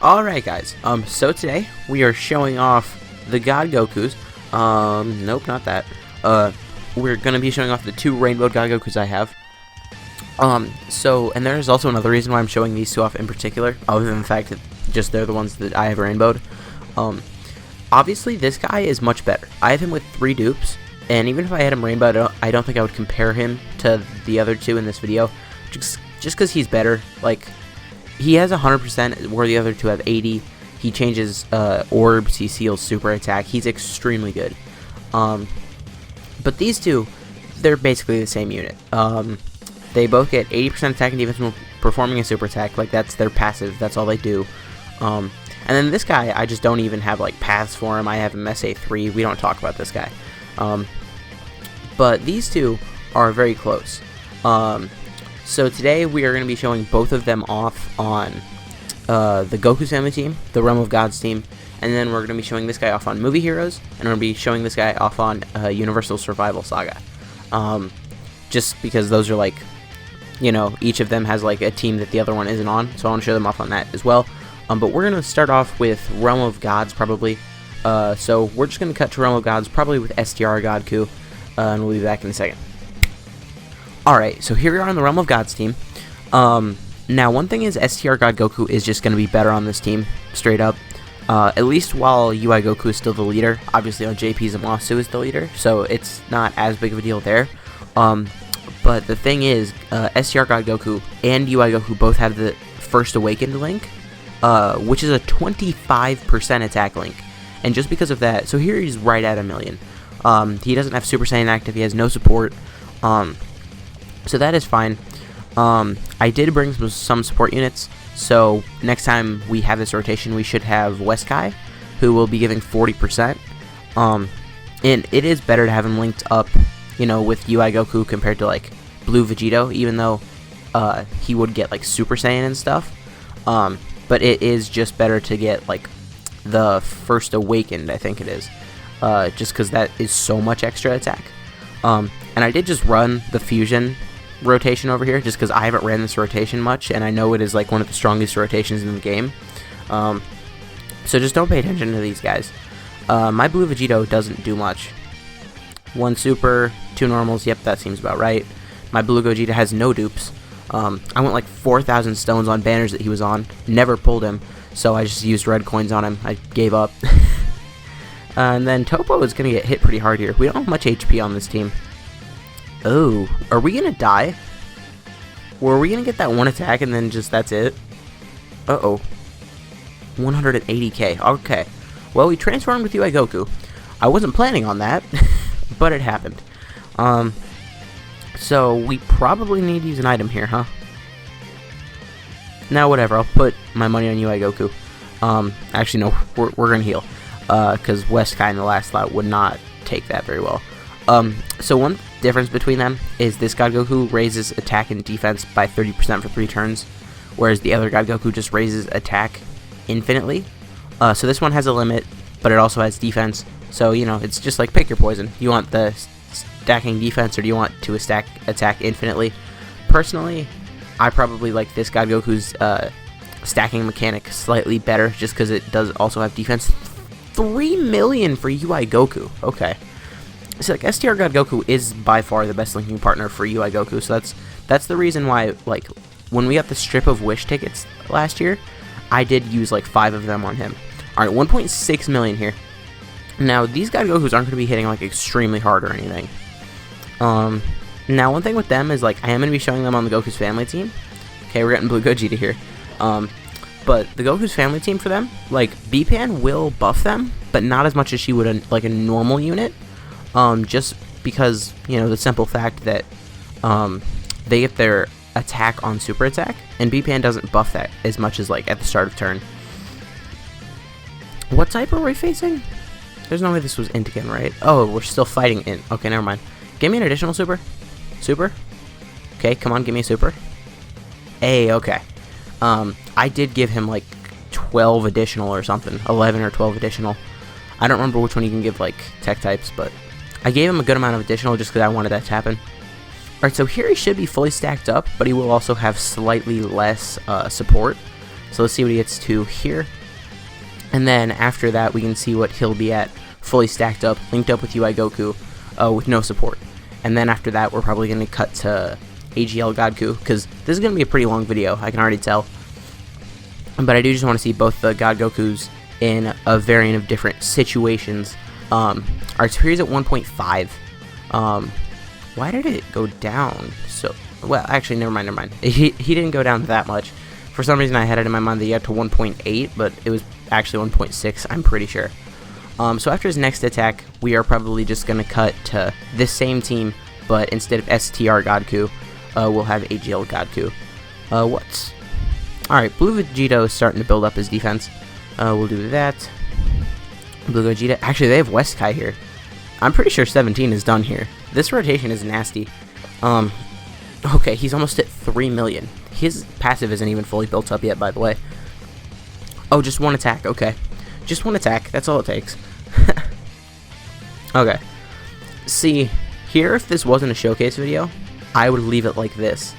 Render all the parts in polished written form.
Alright guys, so today we are showing off the God Gokus. Nope, not that. We're gonna be showing off the two Rainbow God Gokus I have. And there's also another reason why I'm showing these two off in particular, other than the fact that just they're the ones that I have rainbowed. Obviously this guy is much better. I have him with 3 dupes, and even if I had him rainbowed, I don't think I would compare him to the other two in this video, just because he's better. Like, he has 100% where the other two have 80. He changes orbs, he seals super attack. He's extremely good. But these two, they're basically the same unit. They both get 80% attack and defense when performing a super attack. Like, that's their passive. That's all they do. And then this guy, I just don't even have like paths for him. I have him SA3. We don't talk about this guy. But these two are very close. So today we are going to be showing both of them off on the Goku's family team, the Realm of Gods team, and then we're going to be showing this guy off on Movie Heroes, and we're going to be showing this guy off on Universal Survival Saga. Just because those are like, you know, each of them has like a team that the other one isn't on, so I want to show them off on that as well. But we're going to start off with Realm of Gods probably. So we're just going to cut to Realm of Gods probably with STR Goku, and we'll be back in a second. Alright, so here we are on the Realm of Gods team. Now, one thing is STR God Goku is just going to be better on this team, straight up. At least while UI Goku is still the leader. Obviously, on JP Zamasu is the leader, so it's not as big of a deal there. But the thing is, STR God Goku and UI Goku both have the First Awakened link, which is a 25% attack link. And just because of that, so here he's right at 1,000,000. He doesn't have Super Saiyan active, he has no support. So that is fine. I did bring some support units, so next time we have this rotation, we should have Westkai, who will be giving 40%. And it is better to have him linked up, you know, with UI Goku compared to, like, Blue Vegito, even though he would get, like, Super Saiyan and stuff. But it is just better to get, like, the First Awakened, I think it is, just because that is so much extra attack. And I did just run the Fusion rotation over here, just because I haven't ran this rotation much, and I know it is like one of the strongest rotations in the game. So just don't pay attention to these guys. My Blue Vegito doesn't do much. 1 super, 2 normals, yep, that seems about right. My Blue Gogeta has no dupes. I went like 4,000 stones on banners that he was on, never pulled him, so I just used red coins on him. I gave up. And then Topo is going to get hit pretty hard here. We don't have much HP on this team. Oh, are we going to die? Or are we going to get that one attack and then just that's it? Uh-oh. 180k. Okay. Well, we transformed with UI Goku. I wasn't planning on that, but it happened. So we probably need to use an item here, huh? Now, whatever. I'll put my money on UI Goku. Actually, no. We're going to heal. Because Westkai in the last slot would not take that very well. So one difference between them is this God Goku raises attack and defense by 30% for 3 turns, whereas the other God Goku just raises attack infinitely. So this one has a limit, but it also has defense. So, you know, it's just like pick your poison. You want the stacking defense, or do you want to attack infinitely? Personally, I probably like this God Goku's stacking mechanic slightly better, just because it does also have defense. 3 million for UI Goku. Okay. So like STR God Goku is by far the best linking partner for UI Goku. So that's the reason why, like, when we got the strip of wish tickets last year, I did use like 5 of them on him. All right, 1.6 million here. Now these God Gokus aren't going to be hitting like extremely hard or anything. Now one thing with them is, like, I am going to be showing them on the Goku's family team. Okay, we're getting Blue Gogeta here. But the Goku's family team for them, like, B-Pan will buff them, but not as much as she would like a normal unit. Just because, you know, the simple fact that they get their attack on super attack, and B-Pan doesn't buff that as much as, like, at the start of turn. What type are we facing? There's no way this was int again, right? Oh, we're still fighting int. Okay, never mind. Give me an additional super. Super? Okay, come on, give me a super. Hey, okay. I did give him like 12 additional or something, 11 or 12 additional. I don't remember which one you can give like tech types, but I gave him a good amount of additional just because I wanted that to happen. Alright, so here he should be fully stacked up, but he will also have slightly less support, So let's see what he gets to here. And then after that, we can see what he'll be at, fully stacked up, linked up with UI Goku, with no support. And then after that, we're probably going to cut to AGL Goku, because this is going to be a pretty long video, I can already tell. But I do just want to see both the God Gokus in a variant of different situations. Alright, so here's at 1.5. Why did it go down so... Well, actually, never mind. He didn't go down that much. For some reason, I had it in my mind that he got to 1.8, but it was actually 1.6, I'm pretty sure. So after his next attack, we are probably just going to cut to this same team, but instead of STR Goku, we'll have AGL Goku. Alright, Blue Vegeta is starting to build up his defense. We'll do that. Blue Vegeta. Actually, they have West Kai here. I'm pretty sure 17 is done here. This rotation is nasty. Okay, he's almost at 3 million. His passive isn't even fully built up yet, by the way. Oh, just one attack. Okay. Just one attack. That's all it takes. Okay. See, here, if this wasn't a showcase video, I would leave it like this.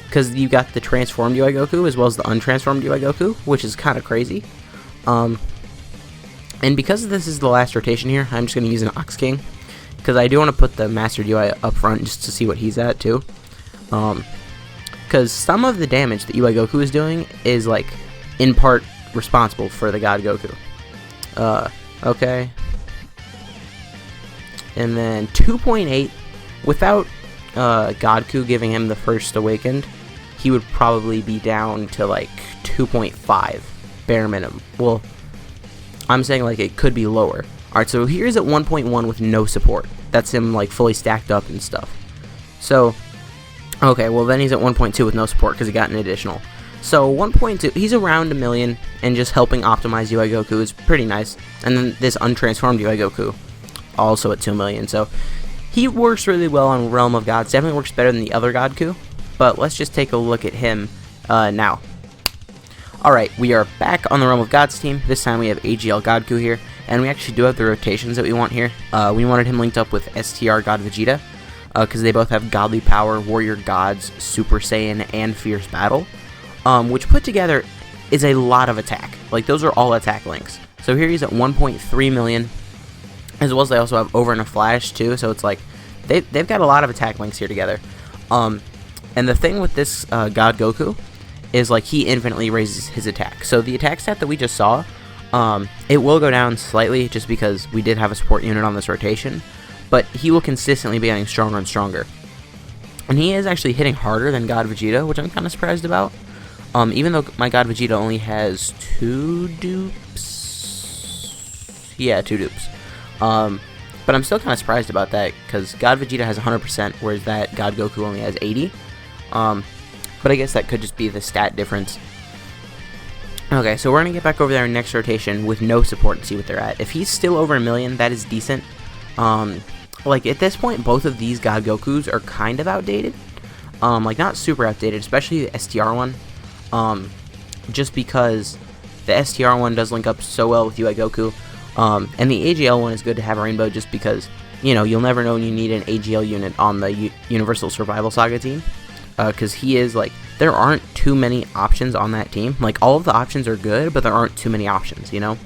Because you got the transformed UI Goku as well as the untransformed UI Goku, which is kind of crazy. And because this is the last rotation here, I'm just going to use an Ox King. Because I do want to put the Mastered UI up front just to see what he's at, too. Because some of the damage that UI Goku is doing is, like, in part responsible for the God Goku. Okay. And then 2.8, without Goku giving him the first awakened, he would probably be down to, like, 2.5, bare minimum. Well, I'm saying, like, it could be lower. Alright, so here's at 1.1 with no support. That's him, like, fully stacked up and stuff. So, okay, well, then he's at 1.2 with no support because he got an additional. So, 1.2, he's around 1 million, and just helping optimize UI Goku is pretty nice. And then this untransformed UI Goku, also at 2 million. So, he works really well on Realm of Gods. Definitely works better than the other Goku. But let's just take a look at him now. Alright, we are back on the Realm of Gods team. This time we have AGL Goku here. And we actually do have the rotations that we want here. We wanted him linked up with STR God Vegeta, because they both have Godly Power, Warrior Gods, Super Saiyan, and Fierce Battle. Which put together is a lot of attack. Like, those are all attack links. So here he's at 1.3 million. As well as they also have Over and a Flash, too. So it's like, they've got a lot of attack links here together. And the thing with this God Goku is, like, he infinitely raises his attack. So the attack stat that we just saw, it will go down slightly just because we did have a support unit on this rotation. But he will consistently be getting stronger and stronger. And he is actually hitting harder than God Vegeta, which I'm kind of surprised about. Even though my God Vegeta only has 2 dupes. Yeah, 2 dupes. But I'm still kind of surprised about that, because God Vegeta has 100%, whereas that God Goku only has 80. But I guess that could just be the stat difference. Okay, so we're going to get back over there in next rotation with no support and see what they're at. If he's still over 1 million, that is decent. Like, at this point, both of these God Gokus are kind of outdated. Like, not super outdated, especially the STR one. Just because the STR one does link up so well with UI Goku. And the AGL one is good to have a Rainbow just because, you know, you'll never know when you need an AGL unit on the Universal Survival Saga team. Because he is, like, there aren't too many options on that team. Like, all of the options are good, but there aren't too many options, you know?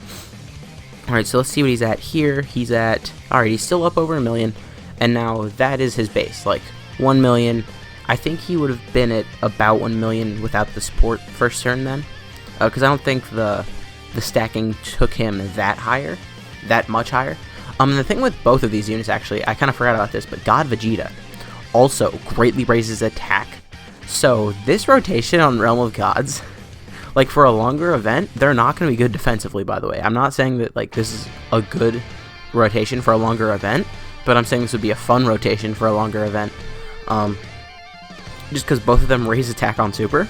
Alright, so let's see what he's at here. He's at, alright, he's still up over 1 million. And now that is his base, like, 1 million. I think he would have been at about 1 million without the support first turn then. Because I don't think the stacking took him that much higher. The thing with both of these units, actually, I kind of forgot about this, but God Vegeta also greatly raises attack. So this rotation on Realm of Gods, like, for a longer event, they're not going to be good defensively, by the way. I'm not saying that, like, this is a good rotation for a longer event, but I'm saying this would be a fun rotation for a longer event. Just because both of them raise attack on Super.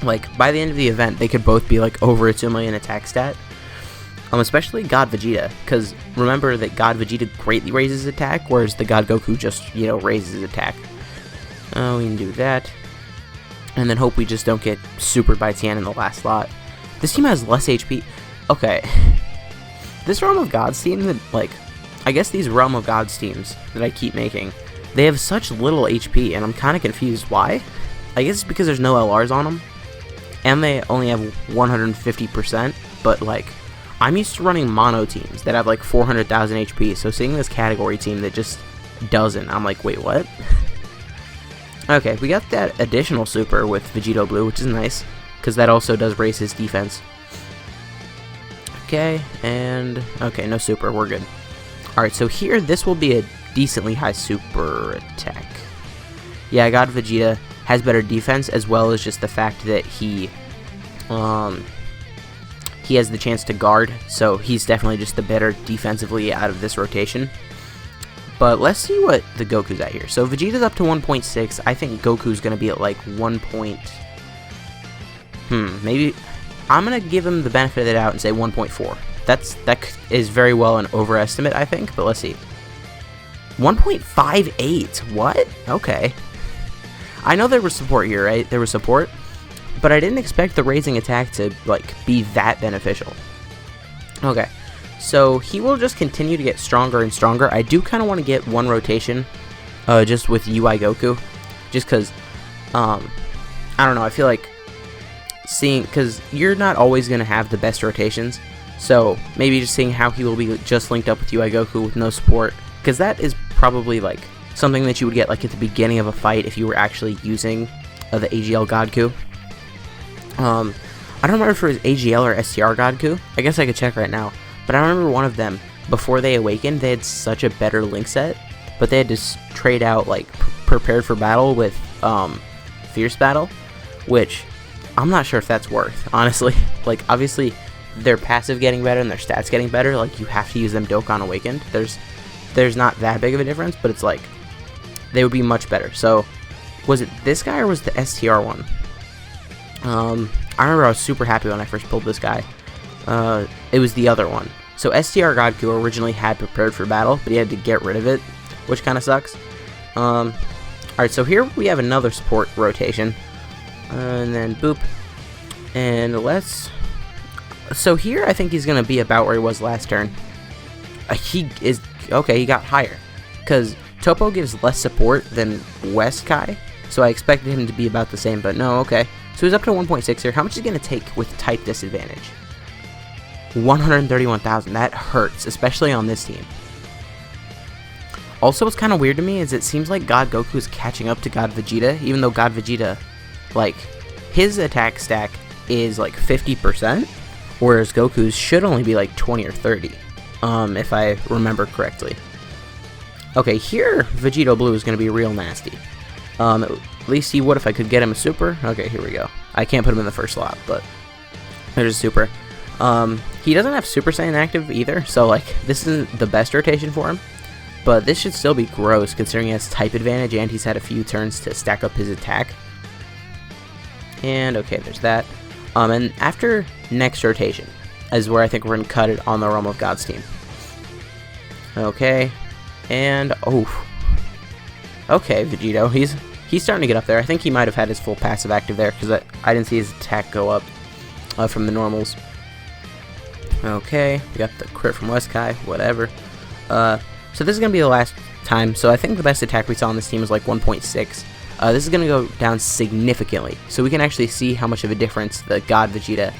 Like, by the end of the event, they could both be, like, over a 2 million attack stat. Especially God Vegeta, because remember that God Vegeta greatly raises attack, whereas the God Goku just, you know, raises attack. We can do that. And then hope we just don't get supered by Tien in the last slot. This team has less HP. Okay. This Realm of Gods team, that, like, I guess these Realm of Gods teams that I keep making, they have such little HP, and I'm kind of confused why. I guess it's because there's no LRs on them. and they only have 150%, but like, I'm used to running mono teams that have like 400,000 HP, so seeing this category team that just doesn't, I'm like, wait, what? Okay, we got that additional super with Vegito Blue, which is nice, because that also does raise his defense. Okay, and okay, no super, we're good. Alright, so here, this will be a decently high super attack. Yeah, God Vegeta has better defense, as well as just the fact that he has the chance to guard, so he's definitely just the better defensively out of this rotation. But let's see what the Goku's at here. So Vegeta's up to 1.6. I think Goku's going to be at like 1. Maybe I'm going to give him the benefit of the doubt and say 1.4. That is very well an overestimate, I think, but let's see. 1.58. What? Okay. I know there was support here, right? There was support, but I didn't expect the raising attack to like be that beneficial. Okay. So he will just continue to get stronger and stronger. I do kind of want to get one rotation just with UI Goku, just because I don't know, I feel like seeing, because you're not always going to have the best rotations, so maybe just seeing how he will be just linked up with UI Goku with no support, because that is probably like something that you would get like at the beginning of a fight if you were actually using the AGL Goku. I don't remember if it was AGL or STR Goku. I guess I could check right now. But I remember one of them, before they awakened, they had such a better link set, but they had to trade out like Prepared for Battle with Fierce Battle, which I'm not sure if that's worth, honestly. Like, obviously, their passive getting better and their stats getting better, like, you have to use them Dokkan Awakened. There's not that big of a difference, but it's like, they would be much better. So, was it this guy or was the STR one? I remember I was super happy when I first pulled this guy. It was the other one. So STR Goku originally had Prepared for Battle, but he had to get rid of it, which kind of sucks. Alright, so here we have another support rotation. And then boop. And let's... So here I think he's going to be about where he was last turn. He is... Okay, he got higher. Because Topo gives less support than West Kai, so I expected him to be about the same, but no, okay. So he's up to 1.6 here. How much is he going to take with type disadvantage? 131,000. That hurts, especially on this team. Also, what's kind of weird to me is it seems like God Goku is catching up to God Vegeta, even though God Vegeta, like, his attack stack is like 50%, whereas Goku's should only be like 20 or 30, if I remember correctly. Okay, here Vegito Blue is going to be real nasty. At least he would if I could get him a super. Okay, here we go. I can't put him in the first slot, but there's a super. He doesn't have Super Saiyan active either, so like this isn't the best rotation for him, but this should still be gross considering he has type advantage and he's had a few turns to stack up his attack. And okay, there's that. And after next rotation is where I think we're gonna cut it on the Realm of Gods team. Okay, and oh, okay, Vegito, he's starting to get up there. I think he might have had his full passive active there because I didn't see his attack go up from the normals. Okay, we got the crit from West Kai, whatever. So this is going to be the last time, so I think the best attack we saw on this team is like 1.6. This is going to go down significantly, so we can actually see how much of a difference the God Vegeta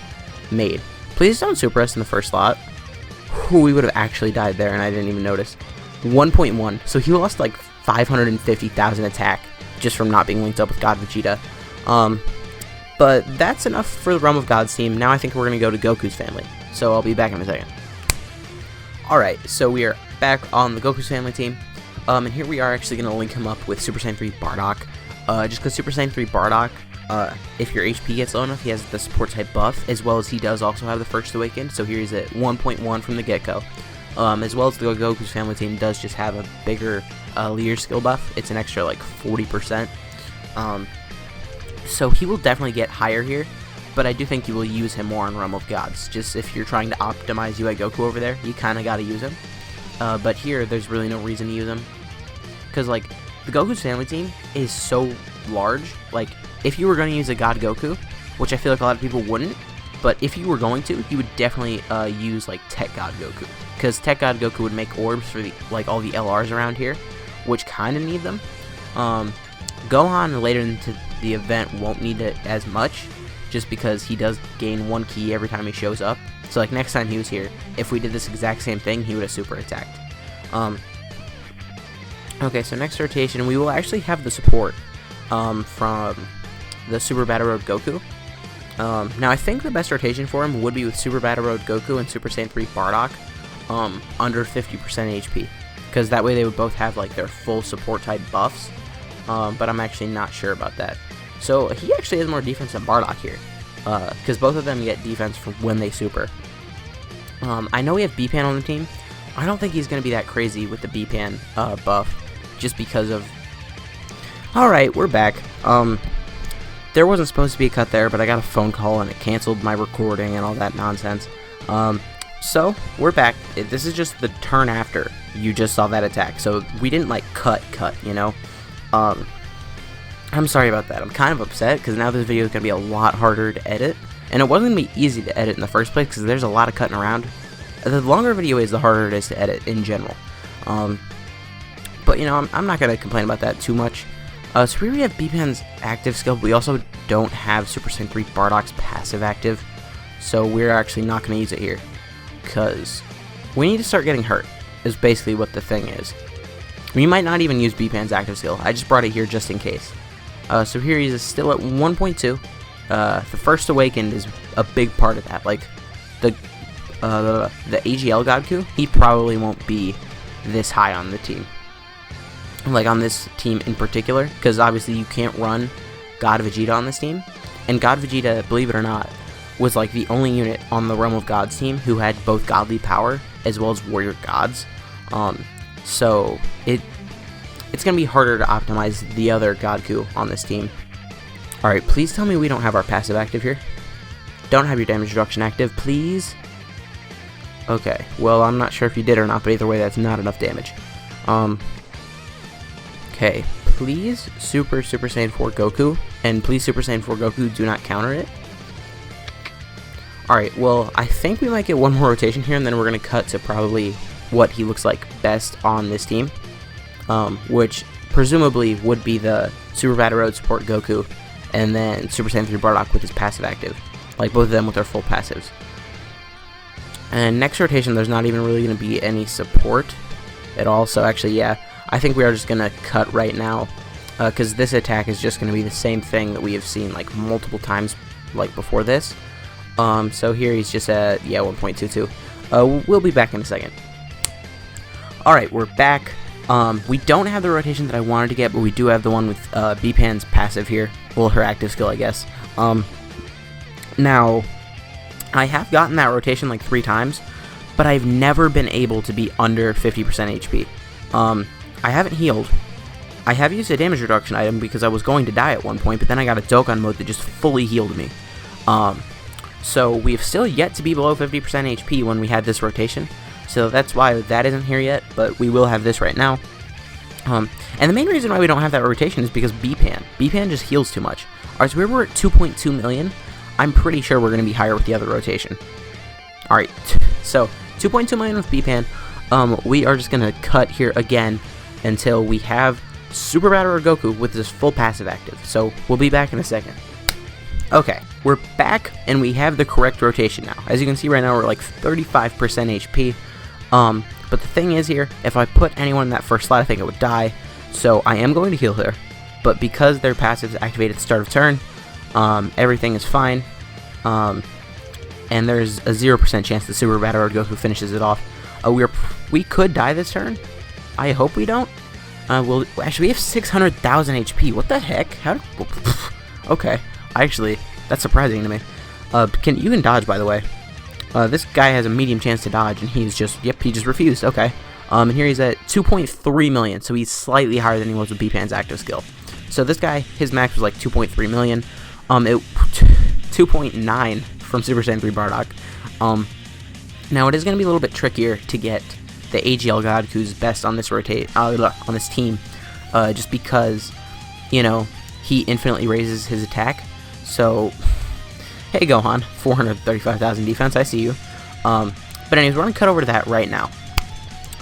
made. Please don't super us in the first slot. Whew, we would have actually died there, and I didn't even notice. 1.1, so he lost like 550,000 attack just from not being linked up with God Vegeta. But that's enough for the Realm of Gods team. Now I think we're going to go to Goku's family. So I'll be back in a second. Alright, so we are back on the Goku's family team. And here we are actually going to link him up with Super Saiyan 3 Bardock. Just because Super Saiyan 3 Bardock, if your HP gets low enough, he has the support type buff, as well as he does also have the First Awaken. So here he's at 1.1 from the get-go. As well as the Goku's family team does just have a bigger leader skill buff. It's an extra like 40%. So he will definitely get higher here, but I do think you will use him more on Realm of Gods. Just if you're trying to optimize UI Goku over there, you kind of got to use him. But here, there's really no reason to use him. Because, like, the Goku's family team is so large. Like, if you were going to use a God Goku, which I feel like a lot of people wouldn't, but if you were going to, you would definitely use, like, Tech God Goku. Because Tech God Goku would make orbs for, the like, all the LRs around here, which kind of need them. Gohan later into the event won't need it as much, just because he does gain 1 key every time he shows up. So like next time he was here, if we did this exact same thing, he would have super attacked. Okay, so next rotation, we will actually have the support from the Super Battle Road Goku. Now, I think the best rotation for him would be with Super Battle Road Goku and Super Saiyan 3 Bardock under 50% HP, because that way they would both have like their full support type buffs, but I'm actually not sure about that. So he actually has more defense than Bardock here, because both of them get defense from when they super. I know we have B-Pan on the team. I don't think he's going to be that crazy with the B-Pan buff, just because of... Alright, we're back. There wasn't supposed to be a cut there, but I got a phone call and it canceled my recording and all that nonsense. So, we're back. This is just the turn after you just saw that attack, so we didn't like cut, you know? I'm sorry about that. I'm kind of upset, because now this video is going to be a lot harder to edit. And it wasn't going to be easy to edit in the first place, because there's a lot of cutting around. The longer a video is, the harder it is to edit in general. But, you know, I'm not going to complain about that too much. So here we have B-Pan's active skill, but we also don't have Super Saiyan 3 Bardock's passive active. So we're actually not going to use it here, because we need to start getting hurt, is basically what the thing is. We might not even use B-Pan's active skill. I just brought it here just in case. So here he's still at 1.2. The First Awakened is a big part of that. Like, the AGL Goku, he probably won't be this high on the team. Like, on this team in particular, because obviously you can't run God Vegeta on this team. And God Vegeta, believe it or not, was like the only unit on the Realm of Gods team who had both godly power as well as warrior gods. So it's going to be harder to optimize the other Goku on this team. Alright, please tell me we don't have our passive active here. Don't have your damage reduction active, please. Okay, well, I'm not sure if you did or not, but either way, that's not enough damage. Okay, please Super Saiyan 4 Goku, and please Super Saiyan 4 Goku, do not counter it. Alright, well, I think we might get one more rotation here, and then we're going to cut to probably what he looks like best on this team. Which presumably would be the Super Battle Road support Goku, and then Super Saiyan 3 Bardock with his passive active. Like, both of them with their full passives. And next rotation, there's not even really going to be any support at all, so actually, yeah, I think we are just going to cut right now, because this attack is just going to be the same thing that we have seen, like, multiple times, like, before this. So here he's just at, yeah, 1.22. We'll be back in a second. Alright, we're back. We don't have the rotation that I wanted to get, but we do have the one with B-Pan's passive here. Well, her active skill, I guess. Now, I have gotten that rotation like 3 times, but I've never been able to be under 50% HP. I haven't healed. I have used a damage reduction item because I was going to die at one point, but then I got a Dokkan mode that just fully healed me. So we've still yet to be below 50% HP when we had this rotation. So that's why that isn't here yet, but we will have this right now. And the main reason why we don't have that rotation is because B-Pan. B-Pan just heals too much. Alright, so we were at 2.2 million. I'm pretty sure we're going to be higher with the other rotation. Alright, so 2.2 million with B-Pan. We are just going to cut here again until we have Super Battle Road Goku with this full passive active. So we'll be back in a second. Okay, we're back and we have the correct rotation now. As you can see right now, we're like 35% HP. But the thing is here, if I put anyone in that first slot, I think it would die. So I am going to heal her. But because their passive is activated at the start of turn, everything is fine. And there's a 0% chance the Super Battle Road Goku finishes it off. We could die this turn. I hope we don't. Well, actually, we have 600,000 HP. What the heck? Okay. Actually, that's surprising to me. You can dodge, by the way. This guy has a medium chance to dodge, and he's just, yep, he just refused. Okay. And here he's at 2.3 million, so he's slightly higher than he was with B-Pan's active skill. So this guy, his max was like 2.3 million. 2.9 from Super Saiyan 3 Bardock. Now it is going to be a little bit trickier to get the AGL Goku's best on this on this team, just because, you know, he infinitely raises his attack. So, hey Gohan, 435,000 defense, I see you. But anyways, we're going to cut over to that right now.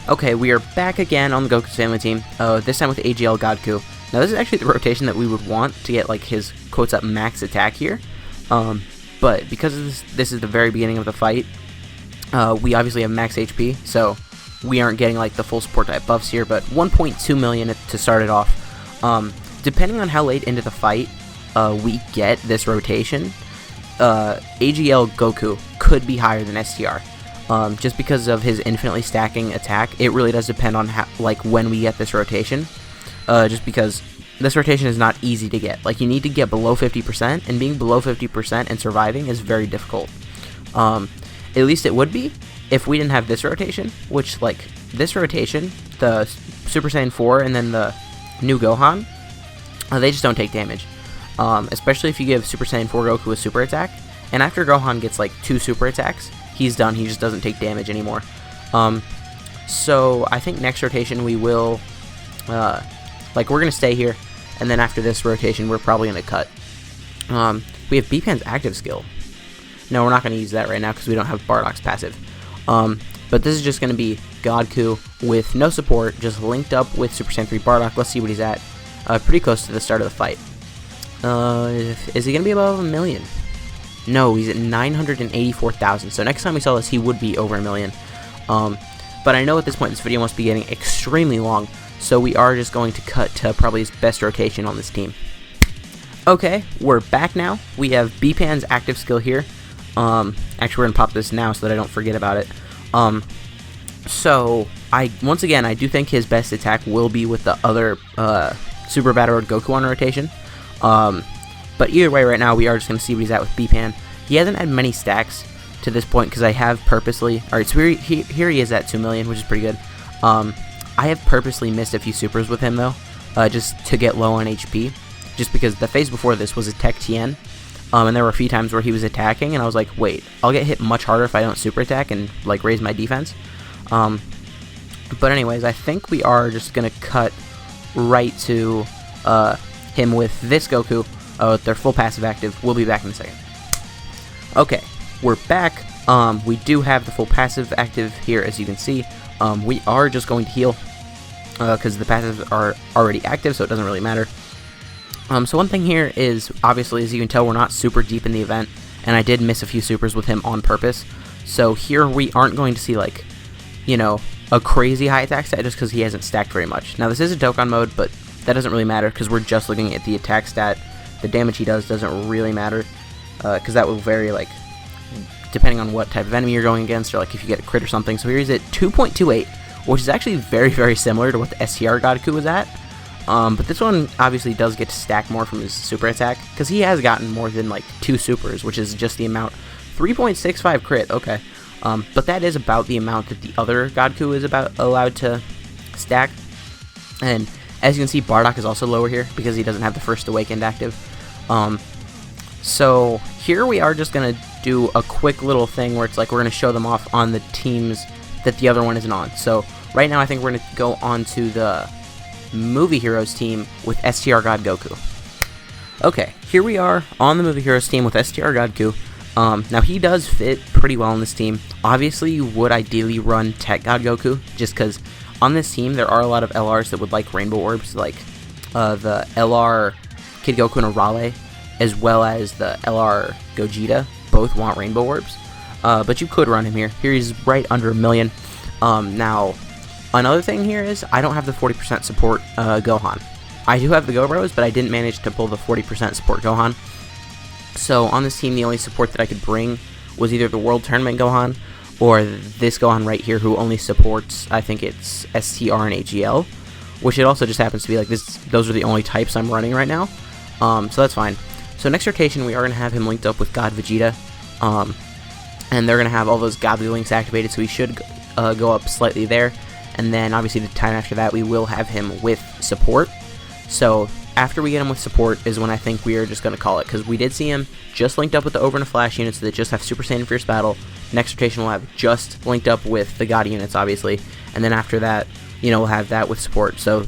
Okay, we are back again on the Goku's family team, this time with AGL Goku. Now this is actually the rotation that we would want to get like his quotes up max attack here. But because of this is the very beginning of the fight, we obviously have max HP, so we aren't getting like the full support type buffs here, but 1.2 million to start it off. Depending on how late into the fight we get this rotation, AGL Goku could be higher than STR. Just because of his infinitely stacking attack, it really does depend on how, like, when we get this rotation. Just because this rotation is not easy to get. Like, you need to get below 50%, and being below 50% and surviving is very difficult. At least it would be if we didn't have this rotation, which, like, this rotation, the Super Saiyan 4 and then the new Gohan, they just don't take damage. Especially if you give Super Saiyan 4 Goku a super attack, and after Gohan gets, like, 2 super attacks, he's done. He just doesn't take damage anymore. So I think next rotation we will, like, we're going to stay here, and then after this rotation we're probably going to cut. We have Bpan's active skill. No, we're not going to use that right now because we don't have Bardock's passive. But this is just going to be Goku with no support, just linked up with Super Saiyan 3 Bardock. Let's see what he's at. Pretty close to the start of the fight. Is he going to be above 1 million? No, he's at 984,000. So next time we saw this, he would be over 1 million. But I know at this point this video must be getting extremely long, so we are just going to cut to probably his best rotation on this team. Okay, we're back now. We have Bpan's active skill here. Actually, we're going to pop this now so that I don't forget about it. So, once again, I do think his best attack will be with the other Super Battle Road Goku on rotation. But either way, right now, we are just going to see what he's at with Bpan. He hasn't had many stacks to this point because I have purposely... Alright, so here he is at 2 million, which is pretty good. I have purposely missed a few supers with him, though, just to get low on HP. Just because the phase before this was a Tech Tien, and there were a few times where he was attacking, and I was like, wait, I'll get hit much harder if I don't super attack and, like, raise my defense. But anyways, I think we are just going to cut right to him with this Goku. With their full passive active. We'll be back in a second. Okay, we're back. We do have the full passive active here, as you can see. We are just going to heal because the passives are already active, so it doesn't really matter. So one thing here is, obviously, as you can tell, we're not super deep in the event, and I did miss a few supers with him on purpose. So here we aren't going to see, like, you know, a crazy high attack stat just because he hasn't stacked very much. Now, this is a Dokkan mode, but that doesn't really matter because we're just looking at the attack stat. The damage he does doesn't really matter, because that will vary, like, depending on what type of enemy you're going against, or, like, if you get a crit or something. So here he's at 2.28, which is actually very, very similar to what the STR Goku was at. But this one obviously does get to stack more from his super attack, because he has gotten more than, like, 2 supers, which is just the amount. 3.65 crit, okay. But that is about the amount that the other Goku is allowed to stack. And as you can see, Bardock is also lower here because he doesn't have the First Awakened active. So here we are just going to do a quick little thing where it's like we're going to show them off on the teams that the other one isn't on. So right now I think we're going to go on to the Movie Heroes team with STR God Goku. Okay, here we are on the Movie Heroes team with STR Goku. Now he does fit pretty well in this team. Obviously you would ideally run Tech God Goku, just because on this team there are a lot of LRs that would like Rainbow Orbs, like the LR Kid Goku and Arale, as well as the LR Gogeta, both want Rainbow Orbs. But you could run him here. Here he's right under 1 million. Now, another thing here is I don't have the 40% support Gohan. I do have the Go Bros, but I didn't manage to pull the 40% support Gohan. So on this team, the only support that I could bring was either the World Tournament Gohan or this Gohan right here, who only supports, I think it's STR and AGL, which it also just happens to be like this. Those are the only types I'm running right now, so that's fine. So next rotation, we are going to have him linked up with God Vegeta, and they're going to have all those godly links activated, so he should go up slightly there. And then obviously the time after that, we will have him with support. So after we get him with support is when I think we are just going to call it, because we did see him just linked up with the Over and Flash units that just have Super Saiyan Fierce Battle. Next rotation we'll have just linked up with the God units, obviously, and then after that, you know, we'll have that with support. So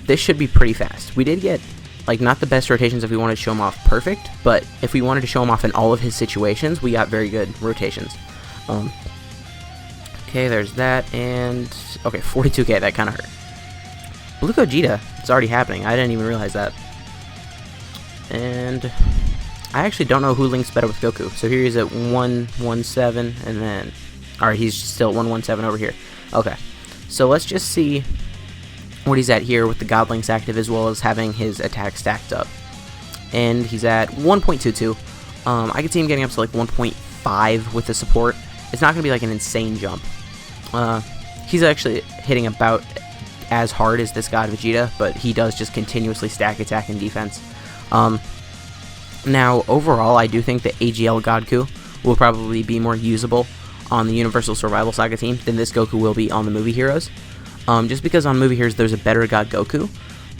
this should be pretty fast. We did get, like, not the best rotations if we wanted to show him off perfect, but if we wanted to show him off in all of his situations, we got very good rotations. Okay, there's that, and okay, 42k, that kind of hurt. Blue Gogeta, it's already happening. I didn't even realize that. And I actually don't know who links better with Goku. So here he's at 117, and then... Alright, he's still 117 over here. Okay, so let's just see what he's at here with the God links active, as well as having his attack stacked up. And he's at 1.22. I could see him getting up to like 1.5 with the support. It's not going to be like an insane jump. He's actually hitting about as hard as this God Vegeta, but he does just continuously stack attack and defense. Now, overall, I do think that AGL Goku will probably be more usable on the Universal Survival Saga team than this Goku will be on the Movie Heroes. Just because on Movie Heroes there's a better God Goku,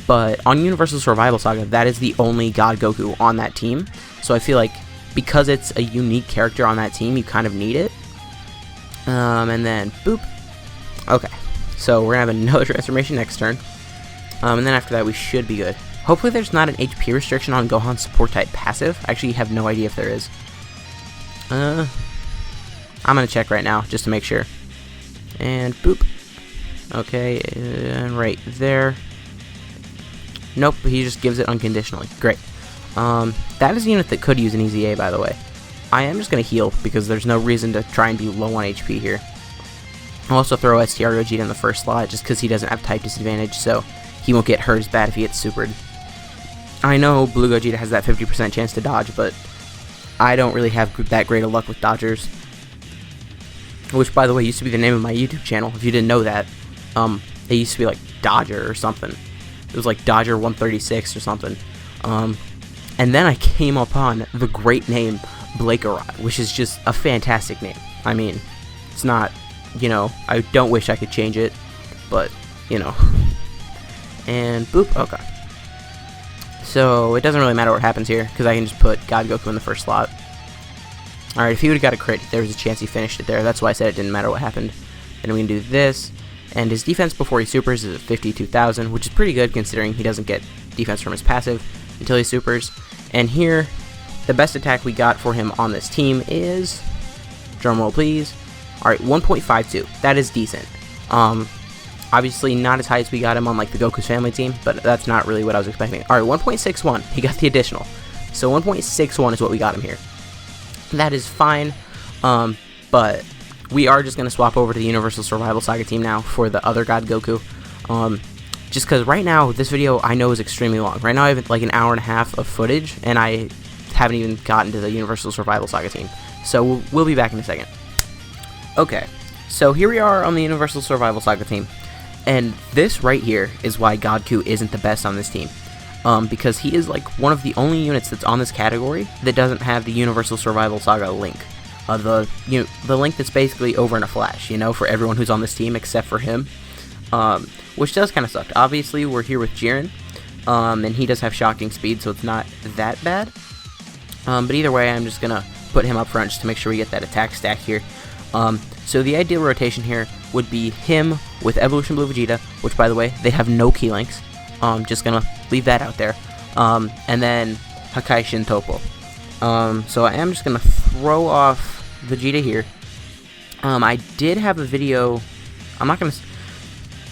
but on Universal Survival Saga, that is the only God Goku on that team. So I feel like because it's a unique character on that team, you kind of need it. And then, boop. Okay, so we're going to have another transformation next turn. And then after that, we should be good. Hopefully there's not an HP restriction on Gohan's support type passive. I actually have no idea if there is. I'm going to check right now, just to make sure. And boop. Okay, and right there. Nope, he just gives it unconditionally. Great. That is a unit that could use an EZA, by the way. I am just going to heal, because there's no reason to try and be low on HP here. I'll also throw STR Gogeta in the first slot, just because he doesn't have type disadvantage, so he won't get hurt as bad if he gets supered. I know Blue Gogeta has that 50% chance to dodge, but I don't really have that great of luck with dodgers. Which, by the way, used to be the name of my YouTube channel, if you didn't know that. It used to be like Dodger or something. It was like Dodger 136 or something. And then I came upon the great name Blakerod, which is just a fantastic name. I mean, it's not, you know, I don't wish I could change it, but, you know. And boop, okay. So, it doesn't really matter what happens here, because I can just put God Goku in the first slot. Alright, if he would have got a crit, there was a chance he finished it there. That's why I said it didn't matter what happened. And we can do this. And his defense before he supers is at 52,000, which is pretty good considering he doesn't get defense from his passive until he supers. And here, the best attack we got for him on this team is... Drumroll, please. Alright, 1.52. That is decent. Obviously not as high as we got him on like the Goku's family team, but that's not really what I was expecting. Alright, 1.61. He got the additional. So 1.61 is what we got him here. That is fine, but we are just going to swap over to the Universal Survival Saga team now for the other God Goku. Just because right now, this video I know is extremely long. Right now I have like an hour and a half of footage, and I haven't even gotten to the Universal Survival Saga team. So we'll be back in a second. Okay, so here we are on the Universal Survival Saga team. And this right here is why Goku isn't the best on this team. Because he is like one of the only units that's on this category that doesn't have the Universal Survival Saga link. The link that's basically over in a flash, you know, for everyone who's on this team except for him. Which does kind of suck. Obviously, we're here with Jiren, and he does have shocking speed, so it's not that bad. But either way, I'm just going to put him up front just to make sure we get that attack stack here. So the ideal rotation here would be him with Evolution Blue Vegeta, which, by the way, they have no key links. Just going to leave that out there. And then Hakai Shin Topo. So I am just going to throw off Vegeta here. I did have a video, I'm not going to,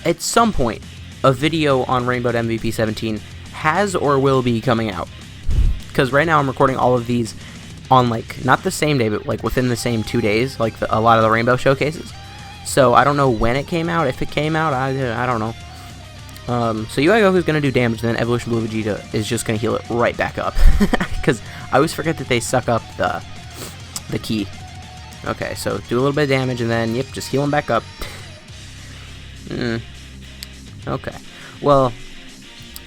at some point, a video on Rainbow MVP 17 has or will be coming out. Because right now I'm recording all of these on, like, not the same day, but, like, within the same 2 days, like a lot of the Rainbow showcases. So I don't know when it came out. If it came out, I don't know. So UI Goku's going to do damage, and then Evolution Blue Vegeta is just going to heal it right back up. Because I always forget that they suck up the key. Okay, so do a little bit of damage, and then, yep, just heal him back up. Okay. Well,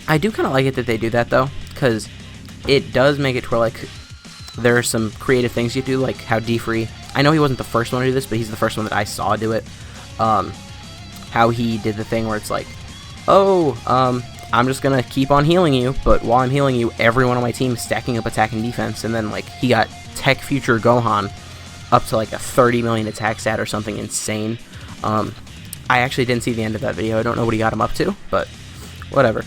I do kind of like it that they do that, though, because it does make it to where, like, there are some creative things you do, like how D-Free, I know he wasn't the first one to do this, but he's the first one that I saw do it. How he did the thing where it's like, oh, I'm just gonna keep on healing you, but while I'm healing you, everyone on my team is stacking up attack and defense, and then, like, he got Tech Future Gohan up to, like, a 30 million attack stat or something insane. I actually didn't see the end of that video. I don't know what he got him up to, but whatever.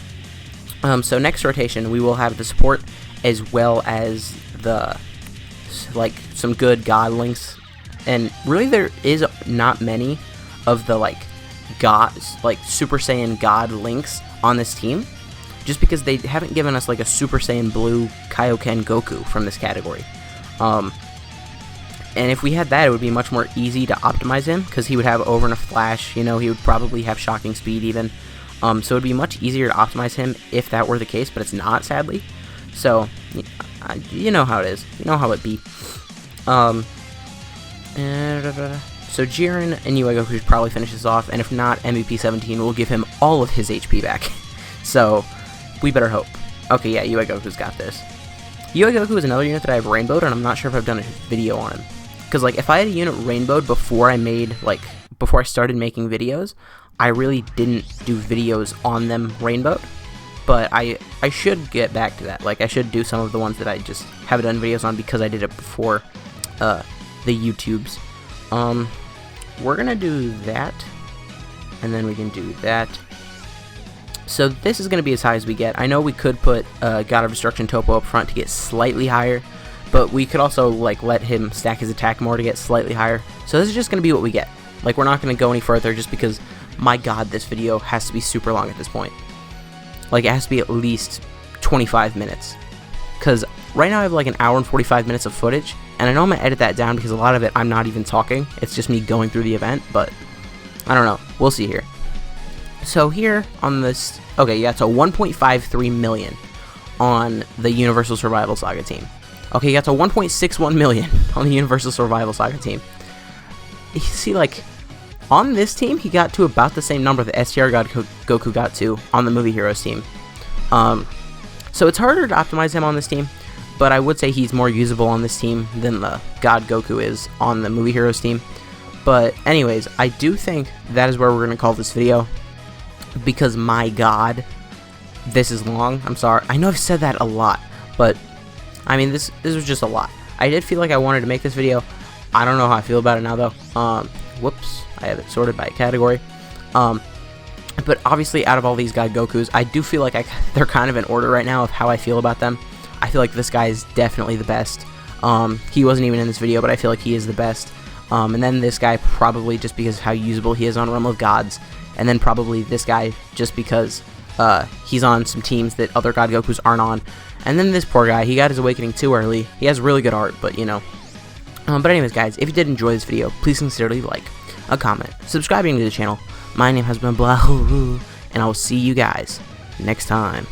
So next rotation, we will have the support as well as the, like, some good God links. And really there is not many of the, like, gods, like, Super Saiyan God links on this team. just because they haven't given us like a Super Saiyan Blue Kaioken Goku from this category. And if we had that, it would be much more easy to optimize him, because he would have over enough flash, you know, he would probably have shocking speed even. So it would be much easier to optimize him if that were the case, but it's not, sadly. So, you know how it is. You know how it be. So Jiren and UI Goku should probably finish this off, and if not, MVP 17 will give him all of his HP back. So, we better hope. Okay, yeah, UI Goku's got this. UI Goku is another unit that I have rainbowed, and I'm not sure if I've done a video on him. Because, like, if I had a unit rainbowed before I started making videos, I really didn't do videos on them rainbowed. But I should get back to that. Like, I should do some of the ones that I just haven't done videos on because I did it before the YouTubes. We're gonna do that, and then we can do that. So this is gonna be as high as we get. I know we could put God of Destruction Topo up front to get slightly higher, but we could also like let him stack his attack more to get slightly higher. So this is just gonna be what we get. Like, we're not gonna go any further just because, my god, this video has to be super long at this point. Like, it has to be at least 25 minutes. Because right now I have like an hour and 45 minutes of footage, and I know I'm going to edit that down because a lot of it I'm not even talking. It's just me going through the event, but I don't know. We'll see here. So here on this, okay, yeah, so 1.53 million on the Universal Survival Saga team. Okay, you got to 1.61 million on the Universal Survival Saga team. You see, like, on this team, he got to about the same number that STR God Goku got to on the Movie Heroes team. So it's harder to optimize him on this team, but I would say he's more usable on this team than the God Goku is on the Movie Heroes team. But anyways, I do think that is where we're going to call this video, because my god, this is long. I'm sorry. I know I've said that a lot, but I mean, this was just a lot. I did feel like I wanted to make this video. I don't know how I feel about it now, though. Whoops, I have it sorted by category. But obviously, out of all these God Gokus, I do feel like they're kind of in order right now of how I feel about them. I feel like this guy is definitely the best. He wasn't even in this video, but I feel like he is the best. And then this guy, probably just because of how usable he is on Realm of Gods. And then probably this guy, just because he's on some teams that other God Gokus aren't on. And then this poor guy, he got his Awakening too early. He has really good art, but you know. But anyways, guys, if you did enjoy this video, please consider leaving a like, a comment, subscribing to the channel. My name has been Blah, and I will see you guys next time.